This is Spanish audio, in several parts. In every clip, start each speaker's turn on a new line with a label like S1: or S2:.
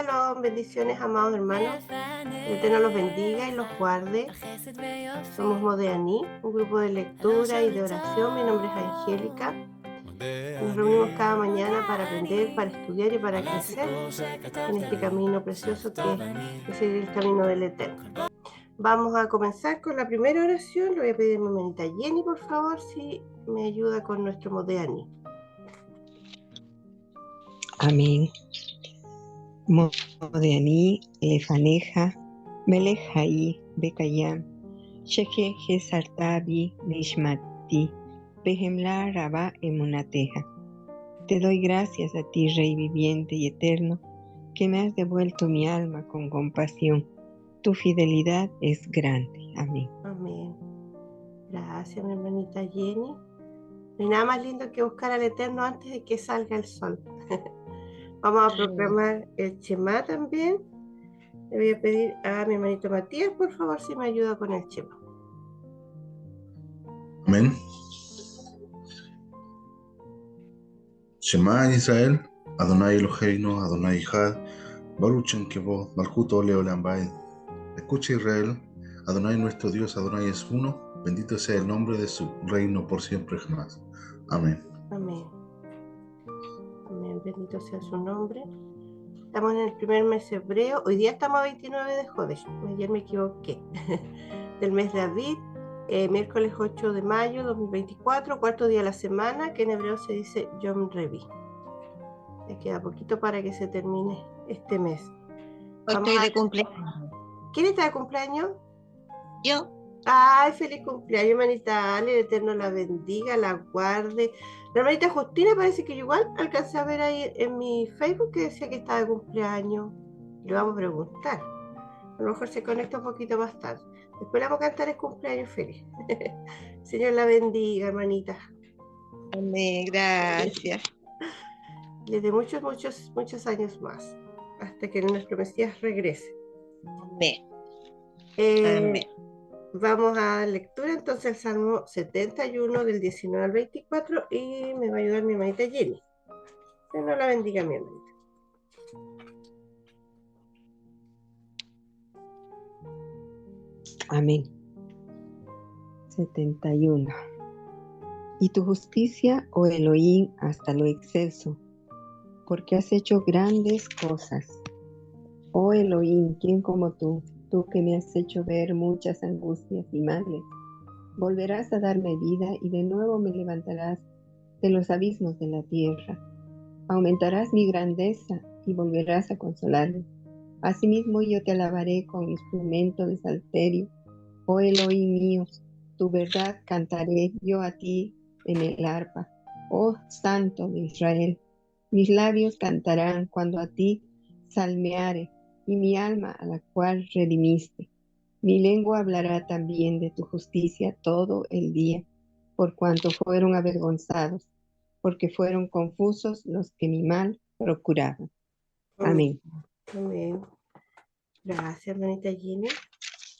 S1: Shalom, bendiciones, amados hermanos. El Eterno los bendiga y los guarde. Somos Modeaní, un grupo de lectura y de oración. Mi nombre es Angélica. Nos reunimos cada mañana para aprender, para estudiar y para crecer en este camino precioso que es el camino del Eterno. Vamos a comenzar con la primera oración. Le voy a pedir a mi hermanita Jenny, por favor, si me ayuda con nuestro Modeaní.
S2: Amén. Modeaní, Lefaneja, Melejai, Bekayam, Shekeje Sartabi, Nishmati, Behemla Rabá Emunateja. Te doy gracias a ti, Rey viviente y eterno, que me has devuelto mi alma con compasión. Tu fidelidad es grande. Amén.
S1: Amén. Gracias, mi hermanita Jenny. No hay nada más lindo que buscar al Eterno antes de que salga el sol. Vamos a proclamar el Shema también. Le voy a pedir a mi hermanito Matías, por favor, si me ayuda con el Shema.
S3: Amén. Shema Israel, Adonai Eloheinu, Adonai Echad, Baruch Shem Kevod, Malchut Leolam Vaed. Escucha Israel, Adonai nuestro Dios, Adonai es uno, bendito sea el nombre de su reino por siempre jamás. Amén.
S1: Amén. Amén, bendito sea su nombre. Estamos en el primer mes hebreo. Hoy día estamos a 29 de Jodesh. Ayer me equivoqué. Del mes de Aviv, miércoles 8 de mayo 2024, cuarto día de la semana, que en hebreo se dice Yom Revi. Me queda poquito para que se termine este mes.
S4: Hoy estoy de cumpleaños.
S1: ¿Quién está de cumpleaños?
S4: Yo.
S1: Ay, feliz cumpleaños, hermanita Ale, el Eterno la bendiga, la guarde. La hermanita Justina parece que yo igual alcancé a ver ahí en mi Facebook que decía que estaba de cumpleaños. Le vamos a preguntar. A lo mejor se conecta un poquito más tarde. Después le vamos a cantar el cumpleaños feliz. Señor la bendiga, hermanita.
S4: Amén, gracias.
S1: Le dé muchos años más. Hasta que nuestro Mesías regrese.
S4: Amén.
S1: Amén. Vamos a lectura entonces el Salmo 71 del 19 al 24 y me va a ayudar mi hermanita Jenny. Que no la bendiga mi hermanita.
S2: Amén. 71. Y tu justicia, oh Elohim, hasta lo excelso, porque has hecho grandes cosas. Oh Elohim, ¿quién como tú? Tú que me has hecho ver muchas angustias y males. Volverás a darme vida y de nuevo me levantarás de los abismos de la tierra. Aumentarás mi grandeza y volverás a consolarme. Asimismo yo te alabaré con instrumento de salterio. Oh Elohim mío, tu verdad cantaré yo a ti en el arpa. Oh Santo de Israel, mis labios cantarán cuando a ti salmeare, y mi alma a la cual redimiste. Mi lengua hablará también de tu justicia todo el día, por cuanto fueron avergonzados, porque fueron confusos los que mi mal procuraban. Amén.
S1: Amén. Gracias, hermanita Jenny.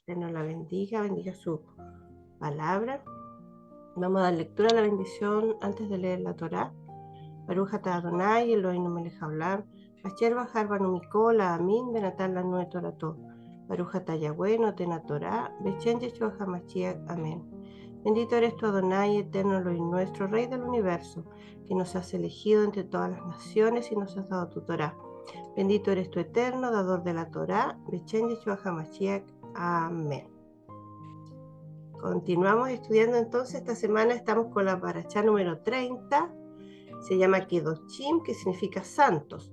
S1: Que nos la bendiga su palabra. Vamos a dar lectura a la bendición antes de leer la Torá. Baruch atah Adonai, Eloheinu melech haolam, asher bahar banu mikol, amin, benatan lanu torato. Baruch atah Yahweh, noten Torá, bechen Yeshua HaMashiach, amén. Bendito eres tú, Adonai, eterno Elohim nuestro, Rey del universo, que nos has elegido entre todas las naciones y nos has dado tu Torá. Bendito eres tú, eterno, dador de la Torá, bechen Yeshua HaMashiach, amén. Continuamos estudiando entonces. Esta semana estamos con la parashá número 30. Se llama Kedoshim, que significa santos.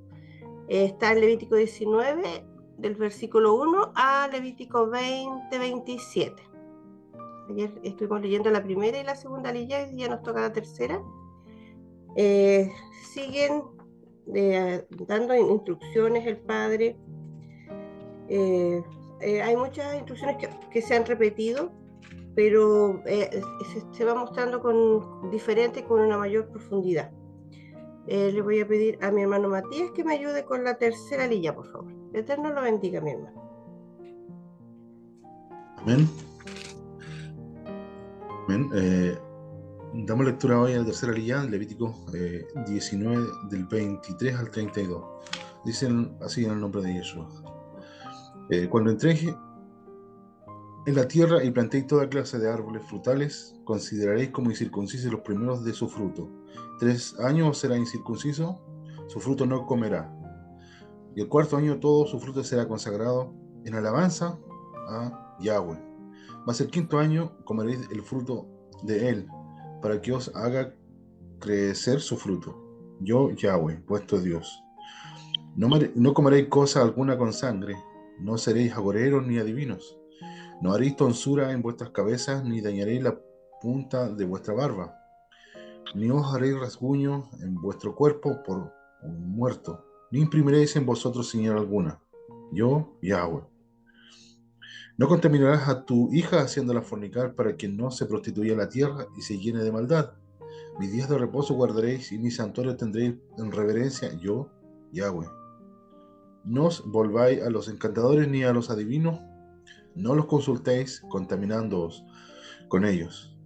S1: Está en Levítico 19, del versículo 1 a Levítico 20, 27. Ayer estuvimos leyendo la primera y la segunda lilla, y ya nos toca la tercera. Siguen dando instrucciones el Padre. Hay muchas instrucciones que se han repetido, pero se va mostrando diferente, con una mayor profundidad. Le voy a pedir a mi hermano Matías que me ayude con la tercera lilla, por favor. El Eterno lo bendiga, mi hermano.
S3: Amén. Amén. Damos lectura hoy a la tercera lilla, Levítico 19, del 23 al 32. Dicen así en el nombre de Yeshua. Cuando entréis en la tierra y plantéis toda clase de árboles frutales, consideraréis como incircuncisos los primeros de su fruto. 3 años será incircunciso, su fruto no comerá. Y el 4.º año todo su fruto será consagrado en alabanza a Yahweh. Mas el 5.º año comeréis el fruto de él, para que os haga crecer su fruto. Yo, Yahweh, vuestro Dios. No comeréis cosa alguna con sangre, no seréis agoreros ni adivinos. No haréis tonsura en vuestras cabezas, ni dañaréis la punta de vuestra barba, ni os haréis rasguño en vuestro cuerpo por un muerto, ni imprimiréis en vosotros señal alguna. Yo, Yahweh. No contaminarás a tu hija haciéndola fornicar, para que no se prostituya la tierra y se llene de maldad. Mis días de reposo guardaréis y mi santuario tendréis en reverencia. Yo, Yahweh. No os volváis a los encantadores ni a los adivinos, no los consultéis contaminándoos con ellos.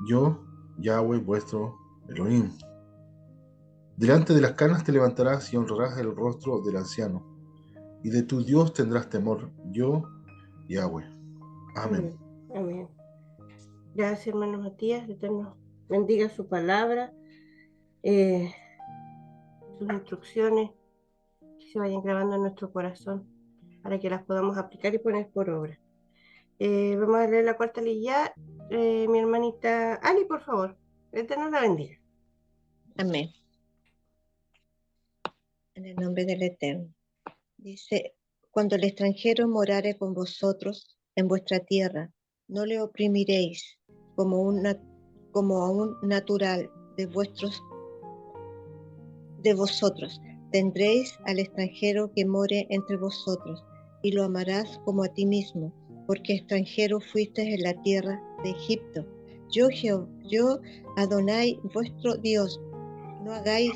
S3: Yo, Yahweh, vuestro Elohim. Delante de las canas te levantarás y honrarás el rostro del anciano, y de tu Dios tendrás temor. Yo, Yahweh. Amén.
S1: Amén. Gracias, hermano Matías. El Eterno bendiga su palabra, sus instrucciones, que se vayan grabando en nuestro corazón para que las podamos aplicar y poner por obra. Vamos a leer la cuarta lilla. Mi hermanita Ali, por favor. El Eterno la bendiga.
S4: Amén. En el nombre del Eterno. Dice, cuando el extranjero morare con vosotros en vuestra tierra, no le oprimiréis como a un natural de vosotros. Tendréis al extranjero que more entre vosotros, y lo amarás como a ti mismo, porque extranjero fuisteis en la tierra de Egipto. Yo, Adonai, vuestro Dios, no hagáis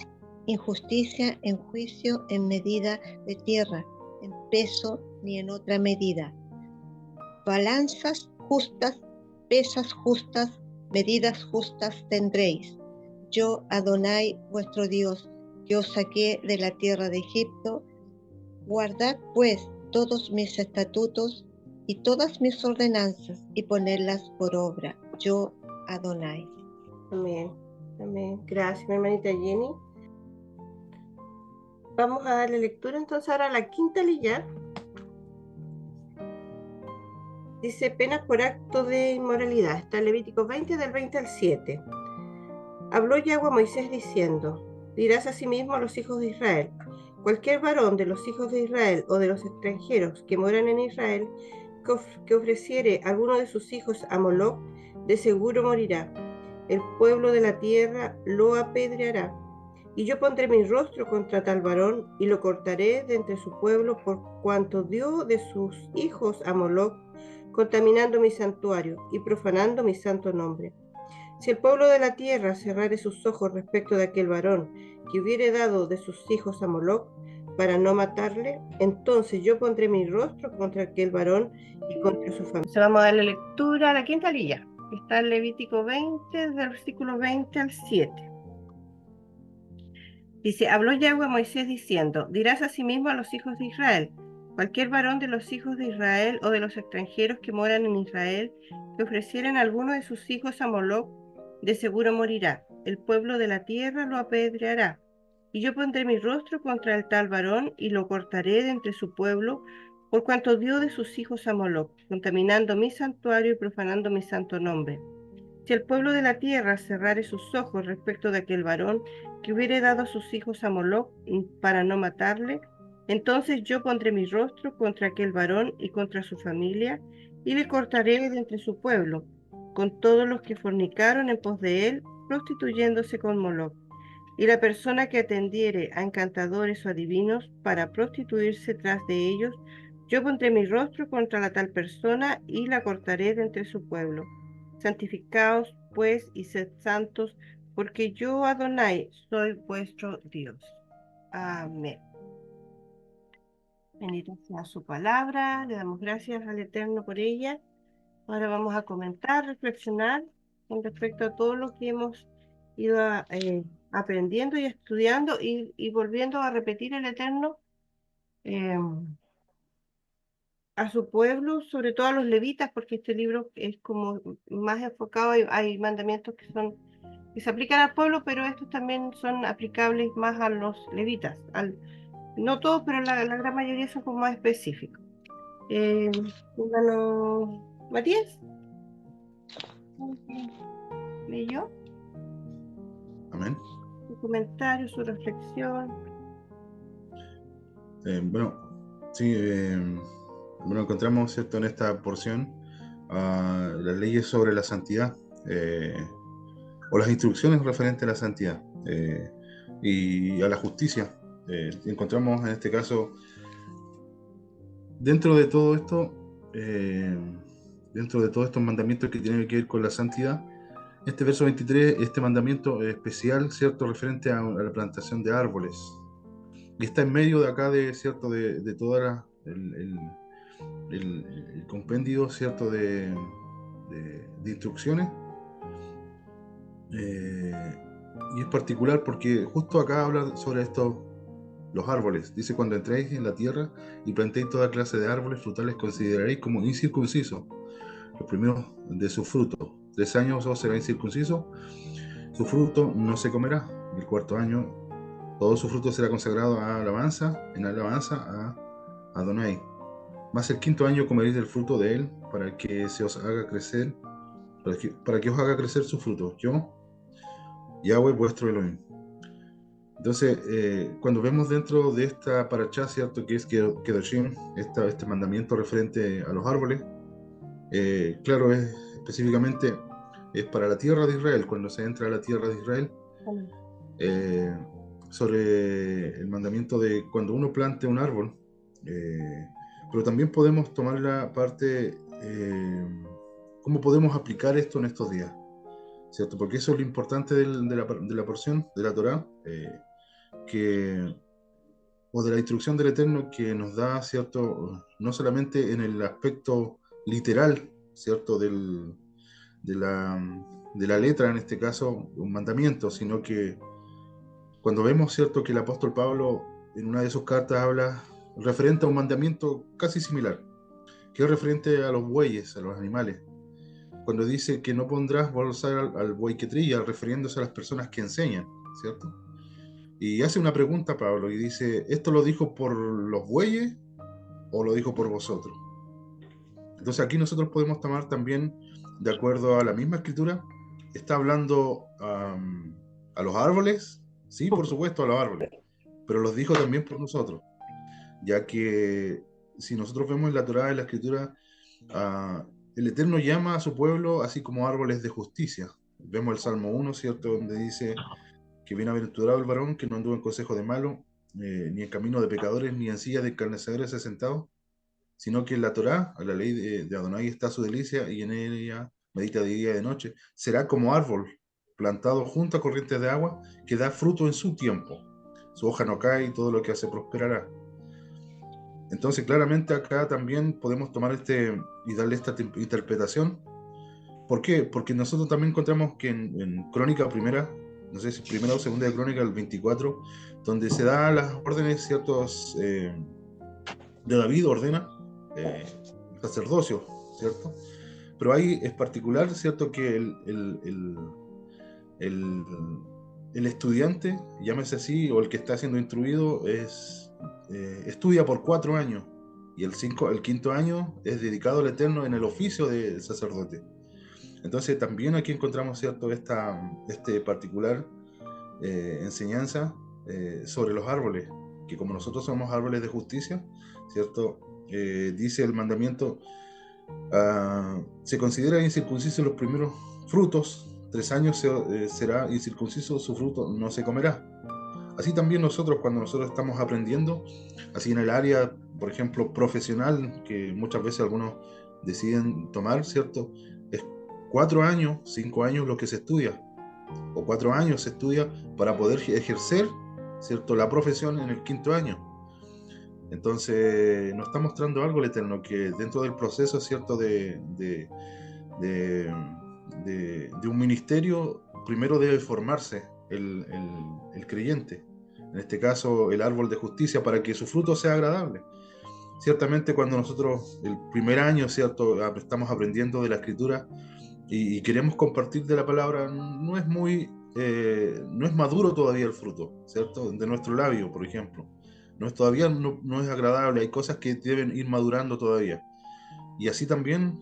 S4: injusticia en juicio, en medida de tierra, en peso ni en otra medida. Balanzas justas, pesas justas, medidas justas tendréis. Yo, Adonai, vuestro Dios, que os saqué de la tierra de Egipto. Guardad pues todos mis estatutos y todas mis ordenanzas y ponedlas por obra. Yo, Adonai.
S1: Amén. Amén. Gracias, mi hermanita Jenny. Vamos a darle lectura entonces ahora a la quinta lilla. Dice penas por acto de inmoralidad. Está en Levítico 20, del 20 al 7. Habló Yahweh a Moisés diciendo, dirás asimismo a los hijos de Israel, cualquier varón de los hijos de Israel o de los extranjeros que moran en Israel, que ofreciere alguno de sus hijos a Moloc, de seguro morirá. El pueblo de la tierra lo apedreará. Y yo pondré mi rostro contra tal varón, y lo cortaré de entre su pueblo por cuanto dio de sus hijos a Moloc, contaminando mi santuario y profanando mi santo nombre. Si el pueblo de la tierra cerrare sus ojos respecto de aquel varón que hubiere dado de sus hijos a Moloc, para no matarle, entonces yo pondré mi rostro contra aquel varón y contra su familia. Vamos a darle lectura a la quinta lilla. Está en Levítico 20, del versículo 20 al 7. Dice, habló Yahweh a Moisés diciendo, dirás asimismo a los hijos de Israel, cualquier varón de los hijos de Israel o de los extranjeros que moran en Israel, que ofrecieren a alguno de sus hijos a Moloc, de seguro morirá. El pueblo de la tierra lo apedreará. Y yo pondré mi rostro contra el tal varón y lo cortaré de entre su pueblo, por cuanto dio de sus hijos a Moloc, contaminando mi santuario y profanando mi santo nombre. Si el pueblo de la tierra cerrare sus ojos respecto de aquel varón que hubiere dado a sus hijos a Moloc para no matarle, entonces yo pondré mi rostro contra aquel varón y contra su familia, y le cortaré de entre su pueblo, con todos los que fornicaron en pos de él, prostituyéndose con Moloc. Y la persona que atendiere a encantadores o adivinos para prostituirse tras de ellos, yo pondré mi rostro contra la tal persona y la cortaré de entre su pueblo. Santificaos, pues, y sed santos, porque yo, Adonai, soy vuestro Dios. Amén. Bendita sea su palabra, le damos gracias al Eterno por ella. Ahora vamos a comentar, reflexionar con respecto a todo lo que hemos ido aprendiendo y estudiando y volviendo a repetir el Eterno eh, a su pueblo, sobre todo a los levitas, porque este libro es como más enfocado, hay mandamientos que se aplican al pueblo, pero estos también son aplicables más a los levitas. No todos, pero la gran mayoría son como más específicos. Hermano Matías, ¿leyó
S3: Amén.
S1: su comentario, su reflexión?
S3: Bueno, sí, bueno, encontramos, ¿cierto?, en esta porción las leyes sobre la santidad, o las instrucciones referentes a la santidad, y a la justicia. Encontramos en este caso, dentro de todo esto, dentro de todos estos mandamientos que tienen que ver con la santidad, este verso 23, este mandamiento especial, ¿cierto?, referente a la plantación de árboles. Y está en medio de acá, ¿cierto?, de toda el compendio, ¿cierto?, de instrucciones. Y es particular porque justo acá habla sobre esto, los árboles. Dice: cuando entréis en la tierra y plantéis toda clase de árboles frutales, consideraréis como incircuncisos los primeros de su fruto. 3 años os será incircunciso, su fruto no se comerá. Y el 4.º año todo su fruto será consagrado a alabanza, en alabanza a Adonai. Más el 5.º año comeréis del fruto de él, para que se os haga crecer, para que os haga crecer su fruto. Yo, Yahweh, vuestro Elohim. Entonces, cuando vemos dentro de esta parashá, ¿cierto?, que es Kedoshim, este mandamiento referente a los árboles, claro, específicamente es para la tierra de Israel, cuando se entra a la tierra de Israel, eh, sobre el mandamiento de cuando uno plante un árbol, pero también podemos tomar la parte, cómo podemos aplicar esto en estos días, ¿cierto? Porque eso es lo importante de la porción de la Torá, o de la instrucción del Eterno, que nos da, ¿cierto?, no solamente en el aspecto literal, ¿cierto?, de la letra, en este caso, un mandamiento, sino que cuando vemos, ¿cierto?, que el apóstol Pablo en una de sus cartas habla referente a un mandamiento casi similar, que es referente a los bueyes, a los animales, cuando dice que no pondrás bolsar al buey que trilla, refiriéndose a las personas que enseñan, ¿cierto? Y hace una pregunta Pablo y dice: ¿esto lo dijo por los bueyes o lo dijo por vosotros? Entonces aquí nosotros podemos tomar también, de acuerdo a la misma escritura, está hablando a los árboles, sí, por supuesto, a los árboles, pero los dijo también por nosotros, ya que si nosotros vemos en la Torá, en la escritura, el Eterno llama a su pueblo así como árboles de justicia. Vemos el Salmo 1, ¿cierto?, donde dice que bienaventurado el varón que no anduvo en consejo de malo, ni en camino de pecadores, ni en silla de escarnecedores se ha sentado, sino que en la Torá, a la ley de Adonai está su delicia, y en ella medita de día y de noche. Será como árbol plantado junto a corrientes de agua, que da fruto en su tiempo. Su hoja no cae y todo lo que hace prosperará. Entonces, claramente acá también podemos tomar y darle esta interpretación. ¿Por qué? Porque nosotros también encontramos que en Crónica primera, no sé si primera o segunda de Crónica, el 24, donde se da las órdenes, ciertos, de David ordena el sacerdocio, ¿cierto? Pero ahí es particular, ¿cierto?, que el, el estudiante, llámese así, o el que está siendo instruido, estudia por 4 años, y el 5.º año es dedicado al Eterno en el oficio de sacerdote. Entonces también aquí encontramos, ¿cierto?, este particular enseñanza sobre los árboles, que como nosotros somos árboles de justicia, ¿cierto? Dice el mandamiento: se considera incircunciso los primeros frutos, 3 años será incircunciso, su fruto no se comerá. Así también nosotros, cuando nosotros estamos aprendiendo, así en el área, por ejemplo, profesional, que muchas veces algunos deciden tomar, ¿cierto?, es 4 años, 5 años lo que se estudia, o 4 años se estudia para poder ejercer, ¿cierto?, la profesión en el 5.º año. Entonces nos está mostrando algo el Eterno, que dentro del proceso, ¿cierto?, de un ministerio, primero debe formarse el creyente, en este caso el árbol de justicia, para que su fruto sea agradable. Ciertamente cuando nosotros el primer año, ¿cierto?, estamos aprendiendo de la Escritura y queremos compartir de la palabra, no es no es maduro todavía el fruto, ¿cierto?, de nuestro labio, por ejemplo. Todavía no es agradable, hay cosas que deben ir madurando todavía. Y así también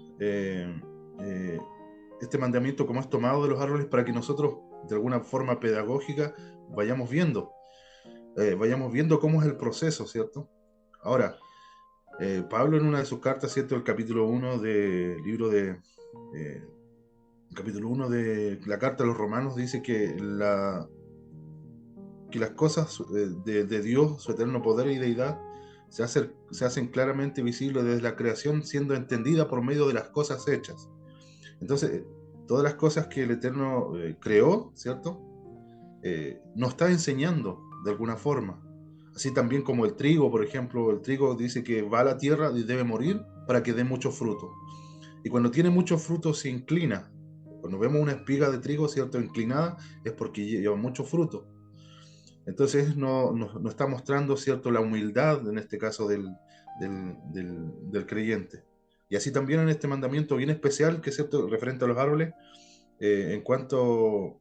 S3: este mandamiento como es tomado de los árboles para que nosotros de alguna forma pedagógica vayamos viendo cómo es el proceso, ¿cierto? Ahora, Pablo en una de sus cartas, ¿cierto?, el capítulo 1 del libro capítulo 1 de la carta a los Romanos, dice que las cosas de Dios, su eterno poder y deidad, se hacen claramente visibles desde la creación, siendo entendida por medio de las cosas hechas. Entonces, todas las cosas que el Eterno creó, ¿cierto?, nos está enseñando de alguna forma. Así también como el trigo, por ejemplo, el trigo dice que va a la tierra y debe morir para que dé mucho fruto. Y cuando tiene mucho fruto se inclina. Cuando vemos una espiga de trigo, ¿cierto?, inclinada, es porque lleva mucho fruto. Entonces nos está mostrando, ¿cierto?, la humildad, en este caso del creyente. Y así también en este mandamiento bien especial, que es, ¿cierto?, referente a los árboles, en cuanto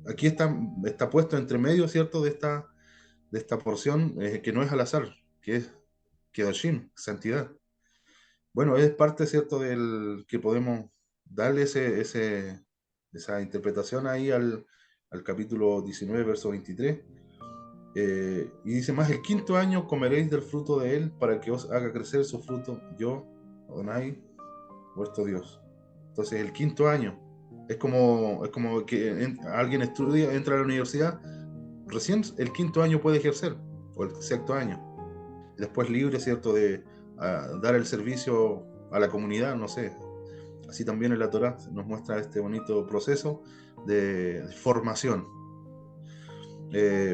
S3: aquí está puesto entre medio, ¿cierto?, de esta porción que no es al azar, que es Kedoshim, santidad. Bueno, es parte, ¿cierto?, del que podemos darle esa interpretación ahí al capítulo 19, verso 23. Y dice más, el quinto año comeréis del fruto de él para que os haga crecer su fruto, yo, Adonai, vuestro Dios. Entonces el quinto año es como que alguien estudia, entra a la universidad, recién el quinto año puede ejercer, o el sexto año. Después libre, ¿cierto?, de dar el servicio a la comunidad, no sé. Así también en la Torá nos muestra este bonito proceso de formación.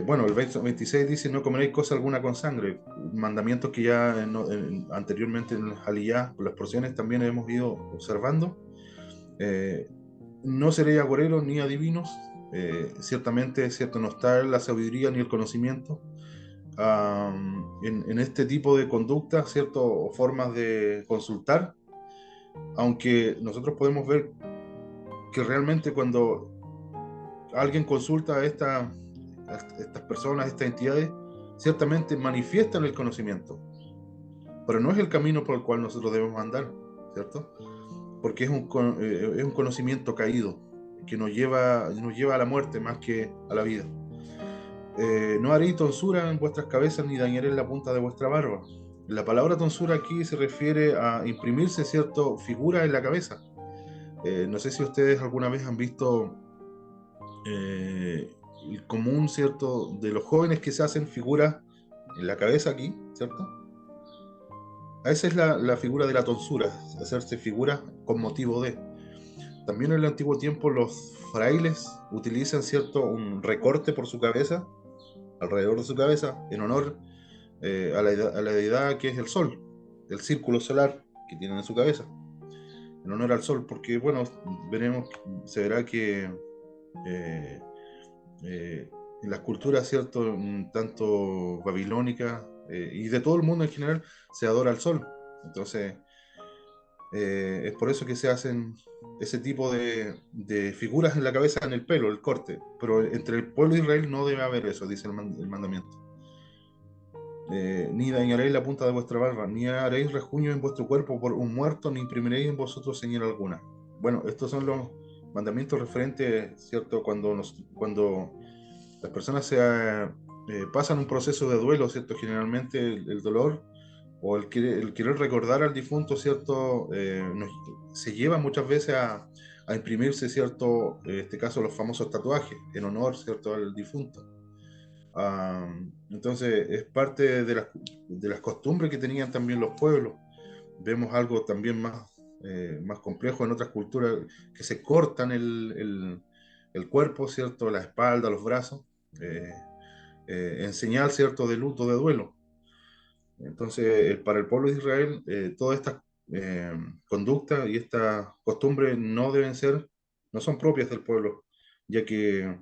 S3: Bueno, el verso 26 dice, no comeréis cosa alguna con sangre, mandamientos que ya anteriormente en el Jaliyá, por las porciones también hemos ido observando. No seréis agoreros ni adivinos, ciertamente, ¿cierto?, no está la sabiduría ni el conocimiento en este tipo de conducta, ¿cierto?, o formas de consultar, aunque nosotros podemos ver que realmente cuando alguien consulta a estas personas, estas entidades, ciertamente manifiestan el conocimiento, pero no es el camino por el cual nosotros debemos andar, ¿cierto? Porque es un conocimiento caído que nos lleva a la muerte más que a la vida. No haréis tonsura en vuestras cabezas ni dañaréis la punta de vuestra barba. La palabra tonsura aquí se refiere a imprimirse, ¿cierto?, figura en la cabeza. No sé si ustedes alguna vez han visto el común, ¿cierto?, de los jóvenes que se hacen figuras en la cabeza aquí, ¿cierto? Esa es la figura de la tonsura, hacerse figuras con motivo de. También en el antiguo tiempo los frailes utilizan, ¿cierto?, un recorte por su cabeza, alrededor de su cabeza, en honor a la deidad que es el sol, el círculo solar que tienen en su cabeza, en honor al sol, porque bueno, se verá que en las culturas, ¿cierto?, tanto babilónicas y de todo el mundo en general, se adora al sol. Entonces, es por eso que se hacen ese tipo de figuras en la cabeza, en el pelo, el corte. Pero entre el pueblo de Israel no debe haber eso, dice el mandamiento. Ni dañaréis la punta de vuestra barba, ni haréis rejuño en vuestro cuerpo por un muerto, ni imprimiréis en vosotros señal alguna. Bueno, estos son los mandamientos referentes, ¿cierto?, cuando las personas pasan un proceso de duelo, ¿cierto? Generalmente el dolor o el querer recordar al difunto, ¿cierto?, se lleva muchas veces a imprimirse, ¿cierto?, en este caso los famosos tatuajes en honor, ¿cierto?, al difunto. Entonces es parte de las costumbres que tenían también los pueblos. Vemos algo también más complejo en otras culturas, que se cortan el cuerpo, ¿cierto?, la espalda, los brazos, en señal, ¿cierto?, de luto, de duelo. Entonces, para el pueblo de Israel, todas estas conductas y estas costumbres no son propias del pueblo, ya que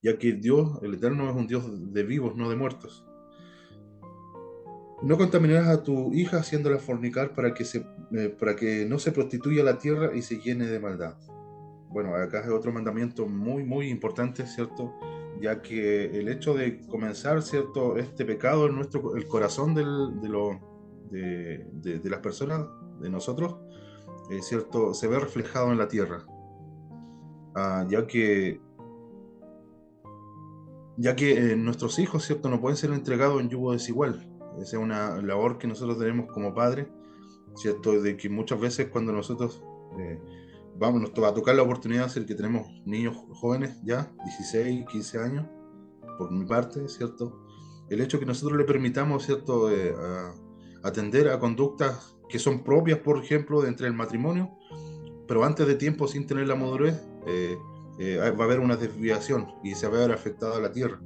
S3: ya que Dios, el Eterno, es un Dios de vivos, no de muertos. No contaminarás a tu hija haciéndola fornicar para que no se prostituya la tierra y se llene de maldad. Bueno, acá es otro mandamiento muy, muy importante, ¿cierto? Ya que el hecho de comenzar, ¿cierto? Este pecado en el corazón de las personas, de nosotros, ¿cierto? Se ve reflejado en la tierra. Ya que nuestros hijos, ¿cierto? No pueden ser entregados en yugo desigual. Esa es una labor que nosotros tenemos como padres, ¿cierto? De que muchas veces cuando nosotros nos va a tocar la oportunidad, ser que tenemos niños jóvenes ya, 16, 15 años, por mi parte, ¿cierto? El hecho que nosotros le permitamos, ¿cierto? Atender a conductas que son propias, por ejemplo, de entre el matrimonio, pero antes de tiempo, sin tener la madurez, va a haber una desviación y se va a ver afectada la tierra.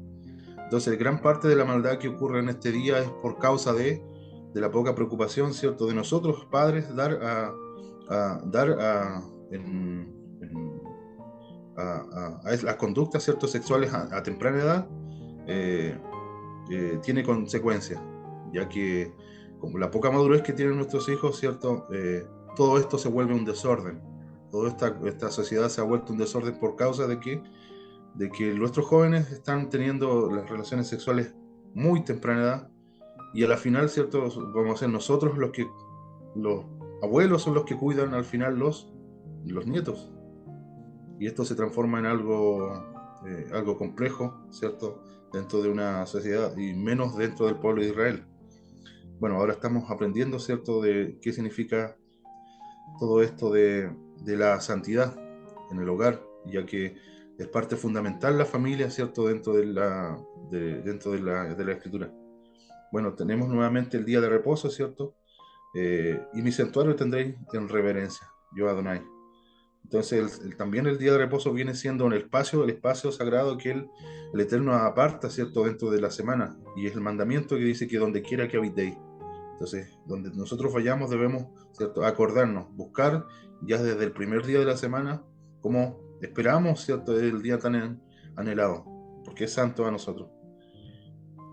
S3: Entonces, gran parte de la maldad que ocurre en este día es por causa de la poca preocupación, ¿cierto?, de nosotros, padres, dar a las conductas, ¿cierto?, sexuales a temprana edad, tiene consecuencias, ya que como la poca madurez que tienen nuestros hijos, ¿cierto?, todo esto se vuelve un desorden. Toda esta sociedad se ha vuelto un desorden por causa de que nuestros jóvenes están teniendo las relaciones sexuales muy temprana edad, y a la final, ¿cierto?, vamos a ser nosotros los abuelos son los que cuidan al final los nietos. Y esto se transforma en algo complejo, ¿cierto?, dentro de una sociedad y menos dentro del pueblo de Israel. Bueno, ahora estamos aprendiendo, ¿cierto?, de qué significa todo esto de la santidad en el hogar, ya que es parte fundamental la familia, ¿cierto?, dentro de la Escritura. Bueno, tenemos nuevamente el día de reposo, ¿cierto? Y mi santuario tendréis en reverencia, yo Adonai. Entonces, también el día de reposo viene siendo el espacio sagrado que el Eterno aparta, ¿cierto?, dentro de la semana. Y es el mandamiento que dice que donde quiera que habitéis. Entonces, donde nosotros vayamos debemos, ¿cierto?, acordarnos, buscar ya desde el primer día de la semana, como esperamos, ¿cierto?, el día tan anhelado, porque es santo a nosotros.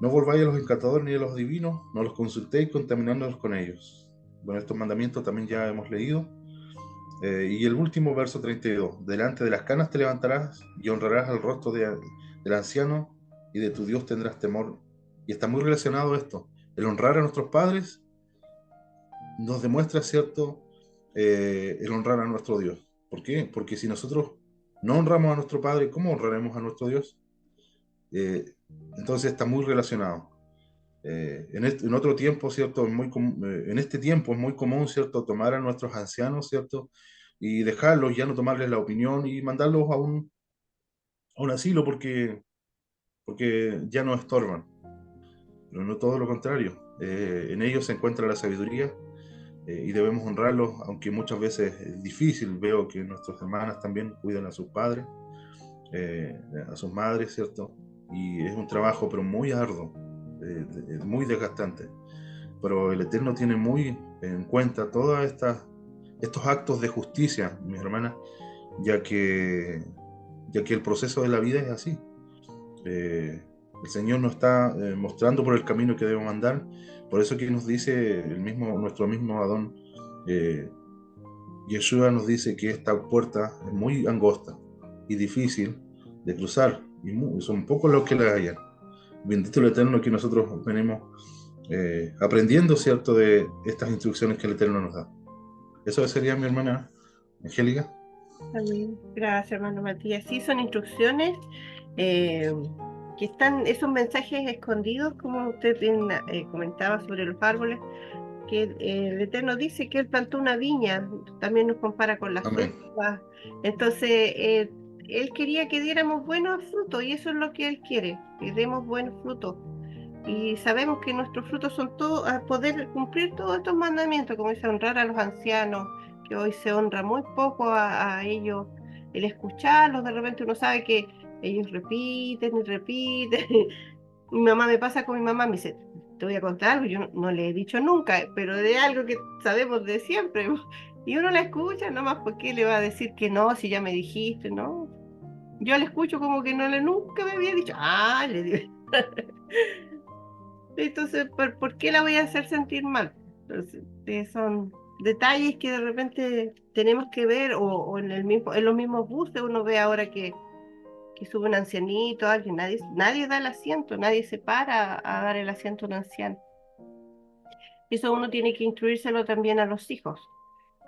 S3: No volváis a los encantadores ni a los divinos, no los consultéis contaminándolos con ellos. Bueno, estos mandamientos también ya hemos leído. Y el último verso 32, delante de las canas te levantarás y honrarás al rostro del anciano y de tu Dios tendrás temor. Y está muy relacionado esto. El honrar a nuestros padres nos demuestra, ¿cierto?, el honrar a nuestro Dios. ¿Por qué? Porque si nosotros no honramos a nuestro Padre, ¿cómo honraremos a nuestro Dios? Entonces está muy relacionado. En otro tiempo, ¿cierto? En este tiempo es muy común, ¿cierto?, tomar a nuestros ancianos, ¿cierto?, y dejarlos, ya no tomarles la opinión y mandarlos a un asilo porque ya no estorban. Pero no todo lo contrario. En ellos se encuentra la sabiduría, y debemos honrarlos, aunque muchas veces es difícil. Veo que nuestras hermanas también cuidan a sus padres, a sus madres, ¿cierto? Y es un trabajo, pero muy arduo, muy desgastante. Pero el Eterno tiene muy en cuenta todos estos actos de justicia, mis hermanas, ya que el proceso de la vida es así. El Señor nos está mostrando por el camino que debemos andar. Por eso que nos dice nuestro mismo Adón, Yeshua nos dice que esta puerta es muy angosta y difícil de cruzar, y son pocos los que la hallan. Bendito el Eterno, que nosotros venimos aprendiendo, ¿cierto?, de estas instrucciones que el Eterno nos da. Eso sería, mi hermana Angélica.
S1: Amén. Gracias, hermano Matías. Sí, son instrucciones que están, esos mensajes escondidos, como usted bien comentaba sobre los árboles, que el Eterno dice que Él plantó una viña, también nos compara con las
S3: Amén.
S1: uvas. Entonces, Él quería que diéramos buenos frutos, y eso es lo que Él quiere, que demos buenos frutos. Y sabemos que nuestros frutos son todos, a poder cumplir todos estos mandamientos, como dice, honrar a los ancianos, que hoy se honra muy poco a ellos, el escucharlos. De repente uno sabe que ellos repiten y repiten. Mi mamá, me pasa con mi mamá, me dice, te voy a contar algo, yo no le he dicho nunca, pero de algo que sabemos de siempre. Y uno la escucha nomás, porque le va a decir que no, si ya me dijiste, ¿no? Yo le escucho como que nunca me había dicho, ah, le digo. Entonces, ¿por qué la voy a hacer sentir mal? Entonces, son detalles que de repente tenemos que ver, o en los mismos buses uno ve ahora que sube un ancianito, alguien, nadie da el asiento, nadie se para a dar el asiento a un anciano. Eso uno tiene que instruírselo también a los hijos.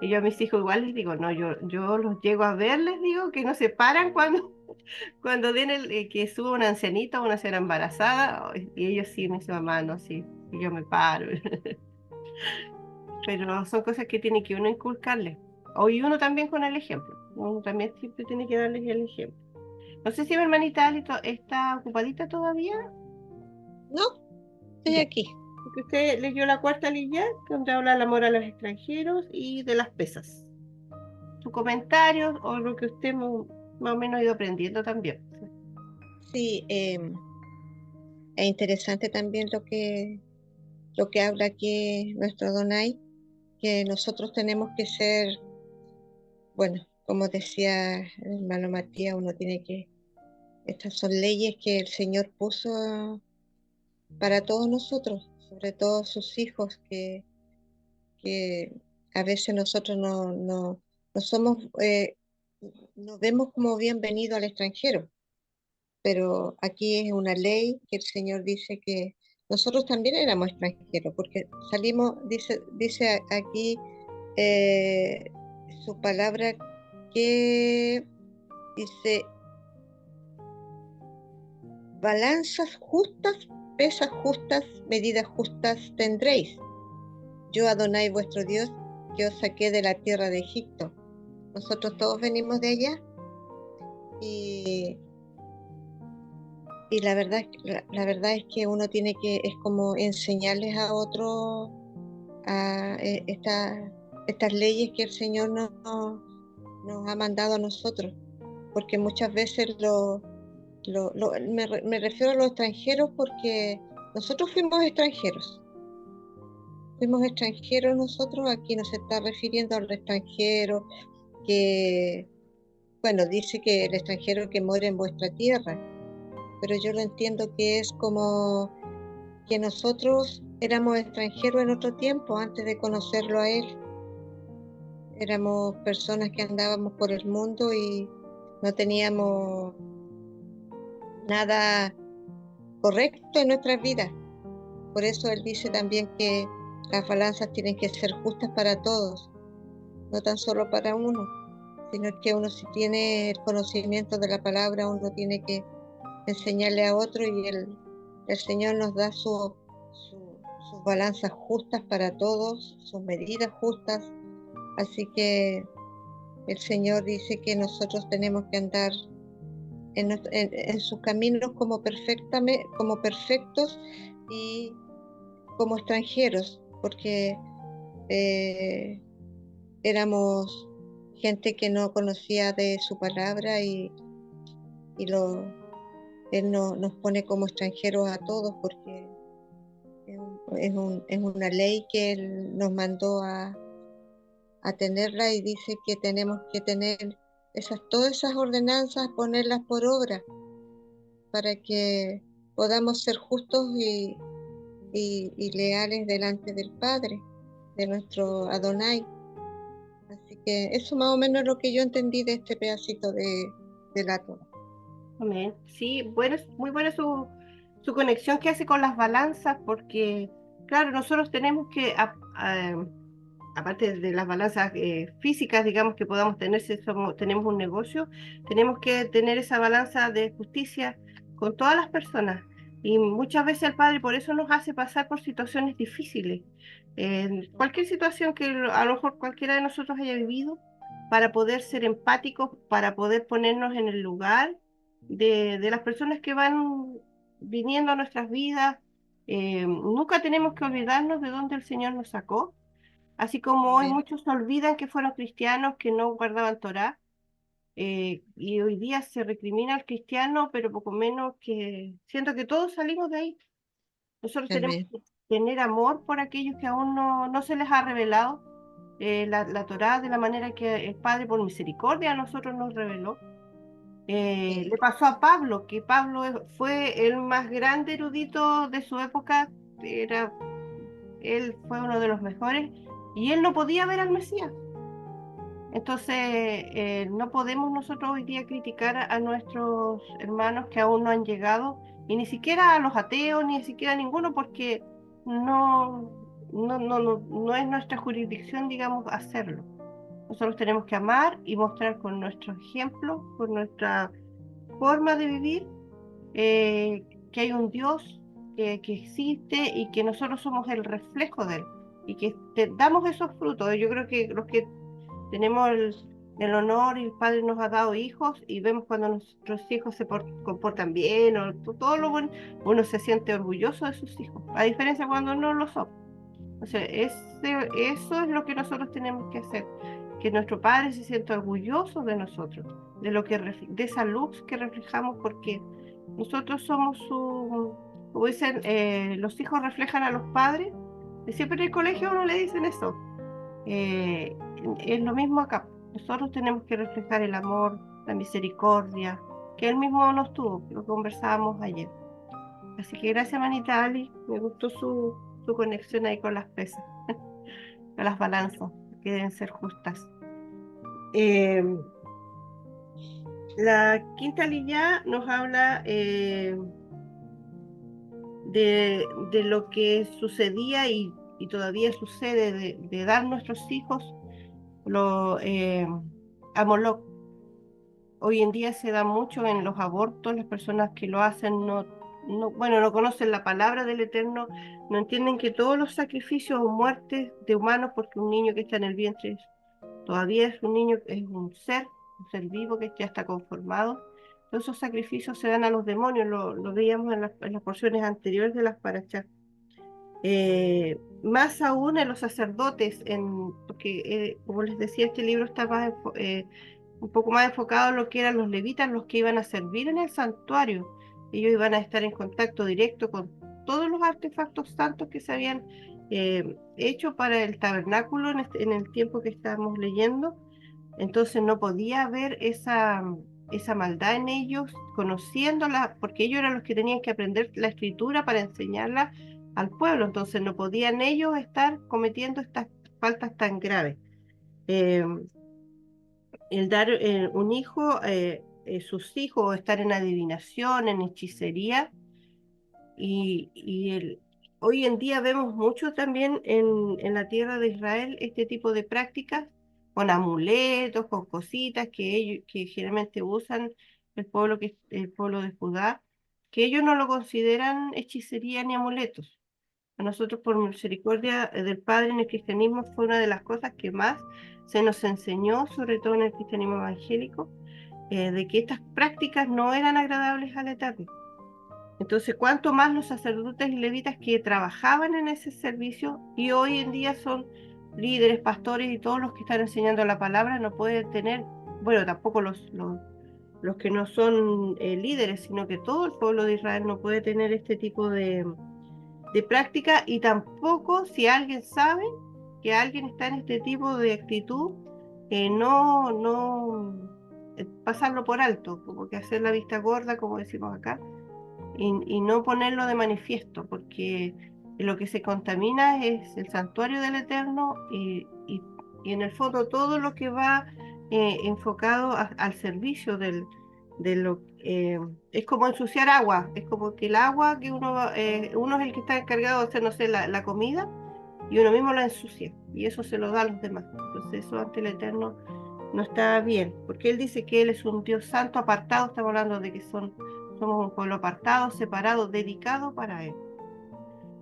S1: Y yo a mis hijos igual les digo, no, yo los llego a ver, les digo, que no se paran cuando den que suba una ancianita o una señora embarazada, y ellos sí, me dicen, mamá, no, sí, y yo me paro. Pero son cosas que tiene que uno inculcarles. Y uno también con el ejemplo. Uno también siempre tiene que darles el ejemplo. No sé si mi hermanita Alito está ocupadita todavía.
S4: No, estoy
S1: Ya.
S4: aquí.
S1: Porque usted leyó la cuarta línea, donde habla del amor a los extranjeros y de las pesas. Sus comentarios o lo que usted más o menos ha ido aprendiendo también.
S4: Sí, es interesante también lo que habla aquí nuestro Donai, que nosotros tenemos que ser, bueno, como decía el hermano Matías, uno tiene que, estas son leyes que el Señor puso para todos nosotros, sobre todo sus hijos, que a veces nosotros no somos, nos vemos como bienvenido al extranjero, pero aquí es una ley que el Señor dice que nosotros también éramos extranjeros, porque salimos, dice aquí eh, su palabra que dice, balanzas justas, pesas justas, medidas justas tendréis. Yo, Adonai vuestro Dios, que os saqué de la tierra de Egipto. Nosotros todos venimos de allá y, y la verdad es que uno tiene que, es como enseñarles a otros estas leyes que el Señor nos ha mandado a nosotros, porque muchas veces me refiero a los extranjeros porque nosotros fuimos extranjeros nosotros, aquí nos está refiriendo al extranjero que, bueno, dice que el extranjero que mora en vuestra tierra, pero yo lo entiendo que es como que nosotros éramos extranjeros en otro tiempo, antes de conocerlo a él. Éramos personas que andábamos por el mundo y no teníamos nada correcto en nuestras vidas. Por eso él dice también que las balanzas tienen que ser justas para todos, no tan solo para uno, sino que uno, si tiene el conocimiento de la palabra, uno tiene que enseñarle a otro, y el Señor nos da sus balanzas justas para todos, sus medidas justas. Así que el Señor dice que nosotros tenemos que andar en sus caminos como perfectos y como extranjeros, porque eh, éramos gente que no conocía de su palabra, y Él nos pone como extranjeros a todos, porque es una ley que Él nos mandó a tenerla, y dice que tenemos que tener todas esas ordenanzas, ponerlas por obra, para que podamos ser justos y leales delante del Padre, de nuestro Adonai. Así que eso más o menos es lo que yo entendí de este pedacito de la Torah.
S1: Amén. Sí, bueno, es muy buena su conexión que hace con las balanzas, porque, claro, nosotros tenemos que, aparte de las balanzas físicas, digamos, que podamos tener si tenemos un negocio, tenemos que tener esa balanza de justicia con todas las personas. Y muchas veces el Padre por eso nos hace pasar por situaciones difíciles. Cualquier situación que a lo mejor cualquiera de nosotros haya vivido, para poder ser empáticos, para poder ponernos en el lugar de las personas que van viniendo a nuestras vidas. Nunca tenemos que olvidarnos de dónde el Señor nos sacó. Así como hoy
S4: Amén.
S1: muchos se olvidan que fueron cristianos, que no guardaban Torá, y hoy día se recrimina al cristiano, pero poco menos que siento que todos salimos de ahí. Nosotros tenemos
S4: Amén.
S1: que tener amor por aquellos que aún no se les ha revelado la Torá de la manera que el Padre por misericordia a nosotros nos reveló. Le pasó a Pablo, que Pablo fue el más grande erudito de su época, él fue uno de los mejores, y él no podía ver al Mesías. Entonces, no podemos nosotros hoy día criticar a nuestros hermanos que aún no han llegado, y ni siquiera a los ateos, ni siquiera a ninguno, porque no, no es nuestra jurisdicción, digamos, hacerlo. Nosotros tenemos que amar y mostrar con nuestro ejemplo, con nuestra forma de vivir, que hay un Dios que existe y que nosotros somos el reflejo de Él y que damos esos frutos. Yo creo que los que tenemos el honor y el Padre nos ha dado hijos y vemos cuando nuestros hijos se comportan bien o todo lo bueno, uno se siente orgulloso de sus hijos, a diferencia cuando no lo son. O sea, eso es lo que nosotros tenemos que hacer, que nuestro Padre se sienta orgulloso de nosotros, de lo que de esa luz que reflejamos, porque nosotros somos como dicen, los hijos reflejan a los padres, y siempre en el colegio uno le dicen eso. Es lo mismo acá. Nosotros tenemos que reflejar el amor, la misericordia, que Él mismo nos tuvo, lo conversábamos ayer. Así que gracias, manita Ali, me gustó su conexión ahí con las pesas, con las balanzas, que deben ser justas. La quinta línea nos habla de lo que sucedía y todavía sucede, de dar nuestros hijos a Moloc. Hoy en día se da mucho en los abortos, las personas que lo hacen bueno, no conocen la palabra del Eterno, no entienden que todos los sacrificios o muertes de humanos, porque un niño que está en el vientre todavía es un niño, es un ser vivo que ya está conformado. Todos esos sacrificios se dan a los demonios, lo veíamos en las porciones anteriores de las parachas. Más aún en los sacerdotes, porque como les decía, este libro está más un poco más enfocado en lo que eran los levitas, los que iban a servir en el santuario. Ellos iban a estar en contacto directo con todos los artefactos santos que se habían hecho para el tabernáculo en el tiempo que estábamos leyendo. Entonces no podía haber esa maldad en ellos, conociéndola, porque ellos eran los que tenían que aprender la escritura para enseñarla al pueblo. Entonces no podían ellos estar cometiendo estas faltas tan graves. El dar un hijo, sus hijos, estar en adivinación, en hechicería, hoy en día vemos mucho también en la tierra de Israel este tipo de prácticas con amuletos, con cositas que generalmente usan el pueblo de Judá, que ellos no lo consideran hechicería ni amuletos. A nosotros, por misericordia del Padre en el cristianismo, fue una de las cosas que más se nos enseñó, sobre todo en el cristianismo evangélico, de que estas prácticas no eran agradables al Eterno. Entonces, cuánto más los sacerdotes y levitas que trabajaban en ese servicio y hoy en día son líderes, pastores y todos los que están enseñando la palabra no pueden tener, bueno, tampoco los que no son líderes, sino que todo el pueblo de Israel no puede tener este tipo de práctica, y tampoco si alguien sabe que alguien está en este tipo de actitud, no pasarlo por alto, como que hacer la vista gorda, como decimos acá, y no ponerlo de manifiesto, porque lo que se contamina es el santuario del Eterno y en el fondo todo lo que va enfocado al servicio de lo es como ensuciar agua, es como que el agua que uno es el que está encargado de hacer, no sé, la comida, y uno mismo la ensucia, y eso se lo da a los demás. Entonces eso ante el Eterno no está bien, porque Él dice que Él es un Dios santo, apartado. Estamos hablando de que somos un pueblo apartado, separado, dedicado para Él.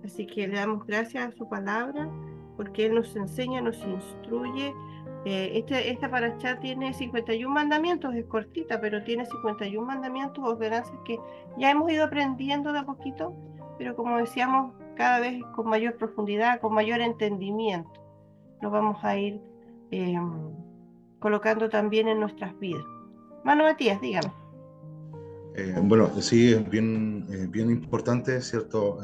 S1: Así que le damos gracias a su palabra, porque Él nos enseña, nos instruye. Esta parashá tiene 51 mandamientos, es cortita, pero tiene 51 mandamientos, ordenanzas que ya hemos ido aprendiendo de a poquito, pero como decíamos, cada vez con mayor profundidad, con mayor entendimiento, lo vamos a ir colocando también en nuestras vidas. Mano Matías, dígame.
S3: Bueno, sí, es bien importante, ¿cierto?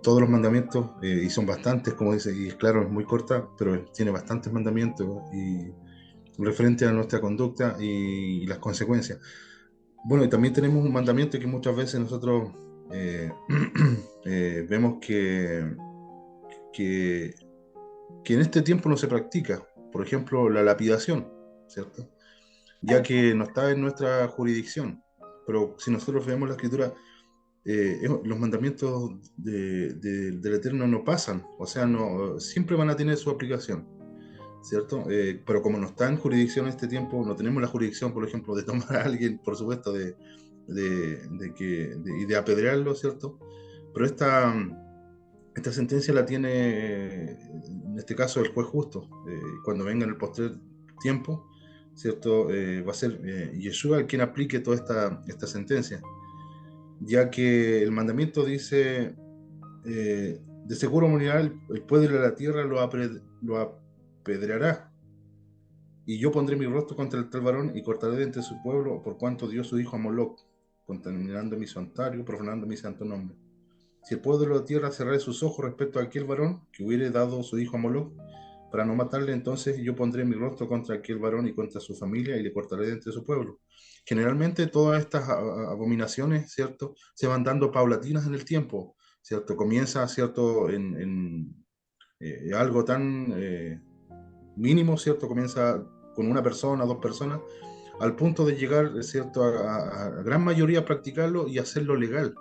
S3: Todos los mandamientos, y son bastantes, como dice, y claro, es muy corta, pero tiene bastantes mandamientos, y referente a nuestra conducta y las consecuencias. Bueno, y también tenemos un mandamiento que muchas veces nosotros eh, vemos que, que en este tiempo no se practica. Por ejemplo, la lapidación, ¿cierto? Ya que no está en nuestra jurisdicción. Pero si nosotros vemos la Escritura, los mandamientos del Eterno no pasan, o sea, no, siempre van a tener su aplicación, ¿cierto? Pero como no está en jurisdicción en este tiempo, no tenemos la jurisdicción, por ejemplo, de tomar a alguien, por supuesto, y de apedrearlo, ¿cierto? Pero esta sentencia la tiene, en este caso, el juez justo. Cuando venga en el postrer tiempo, ¿cierto? Va a ser Yeshua el quien aplique toda esta sentencia, ya que el mandamiento dice, de seguro morirá el pueblo de la tierra, lo apedreará, y yo pondré mi rostro contra el tal varón y cortaré de entre su pueblo, por cuanto dio su hijo a Moloc, contaminando mi santuario, profanando mi santo nombre. Si el pueblo de la tierra cerrare sus ojos respecto a aquel varón que hubiere dado su hijo a Moloc, para no matarle, entonces yo pondré mi rostro contra aquel varón y contra su familia y le cortaré de entre su pueblo. Generalmente todas estas abominaciones, ¿cierto?, se van dando paulatinas en el tiempo, ¿cierto? Comienza, ¿cierto?, en algo tan mínimo, ¿cierto? Comienza con una persona, dos personas, al punto de llegar, ¿cierto?, a gran mayoría a practicarlo y hacerlo legal.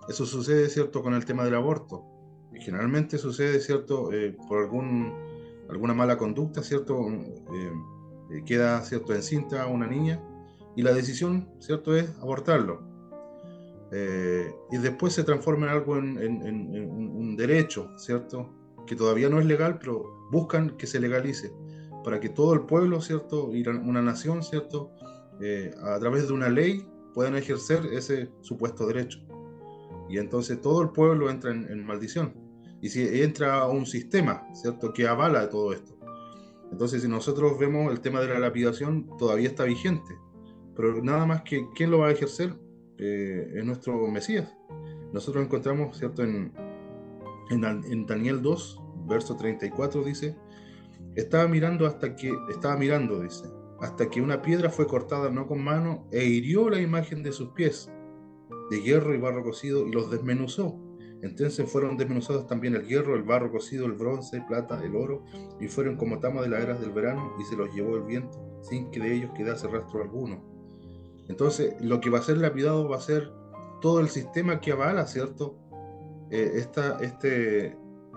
S3: Eso sucede, ¿cierto?, con el tema del aborto. Y generalmente sucede, ¿cierto?, por alguna mala conducta, ¿cierto? Queda, ¿cierto?, encinta una niña y la decisión, ¿cierto?, es abortarlo. Y después se transforma en algo, en un derecho, ¿cierto?, que todavía no es legal, pero buscan que se legalice para que todo el pueblo, ¿cierto?, y una nación, ¿cierto?, a través de una ley puedan ejercer ese supuesto derecho. Y entonces todo el pueblo entra en maldición. Y si entra a un sistema, ¿cierto?, que avala todo esto. Entonces, si nosotros vemos el tema de la lapidación, todavía está vigente. Pero nada más que, ¿quién lo va a ejercer? Es nuestro Mesías. Nosotros encontramos, ¿cierto?, en Daniel 2, verso 34, dice, estaba mirando, dice, hasta que una piedra fue cortada no con mano e hirió la imagen de sus pies, de hierro y barro cocido, y los desmenuzó. Entonces fueron desmenuzados también el hierro, el barro cocido, el bronce, el plata, el oro, y fueron como tama de las eras del verano, y se los llevó el viento, sin que de ellos quedase rastro alguno. Entonces, lo que va a ser lapidado va a ser todo el sistema que avala, ¿cierto?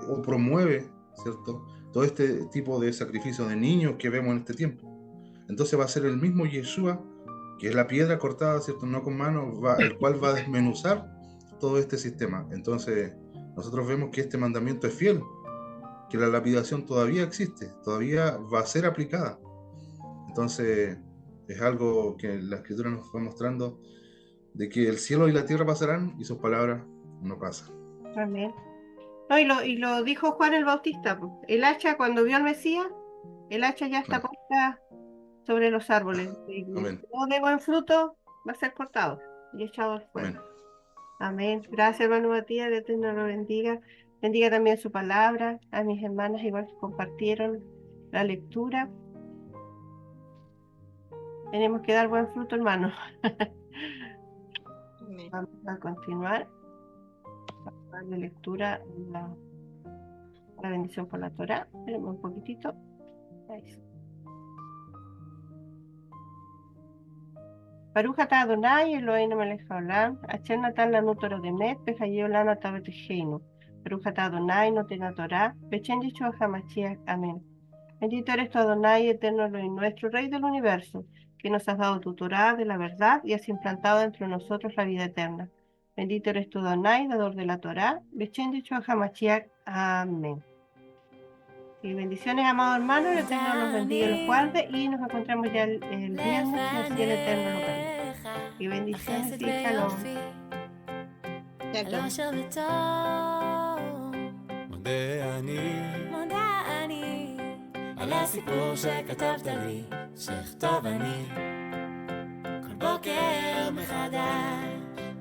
S3: O promueve, ¿cierto?, todo este tipo de sacrificio de niños que vemos en este tiempo. Entonces va a ser el mismo Yeshua, que es la piedra cortada, ¿cierto?, no con mano, el cual va a desmenuzar todo este sistema. Entonces, nosotros vemos que este mandamiento es fiel, que la lapidación todavía existe, todavía va a ser aplicada. Entonces, es algo que la Escritura nos va mostrando, de que el cielo y la tierra pasarán y sus palabras no pasan.
S1: Amén. No, y lo dijo Juan el Bautista, po. El hacha, cuando vio al Mesías, el hacha ya está puesta sobre los árboles. Y
S3: Amén.
S1: todo de buen fruto va a ser cortado y echado al fuego.
S3: Amén.
S1: Amén. Gracias, hermano Matías. El Eterno lo bendiga. Bendiga también su palabra. A mis hermanas, igual que compartieron la lectura. Tenemos que dar buen fruto, hermano. Vamos a continuar. Vamos a darle lectura a la bendición por la Torá. Esperemos un poquitito. Ahí está. Baruch atah Adonai Eloheinu melech haolam, asher natan lanu Torah emet, v'chayei olam atah b'techeinu. Baruch atah Adonai noten haTorá, b'shem Yeshua HaMashiach. Amén. Bendito eres tú, Adonai, eterno Elohim, nuestro Rey del universo, que nos has dado tu Torá de la verdad y has implantado entre nosotros la vida eterna. Bendito eres tú, Adonai, dador de la Torá, b'shem Yeshua HaMashiach. Amén. Y bendiciones, amados hermanos, el Eterno los bendiga y los guarde, y nos encontramos ya el viernes, si así el Eterno lo permite. Y bendiciones y shalom.
S5: מודה אני על הסיפור שכתבת לי, שכתוב אני כל בוקר מחדש.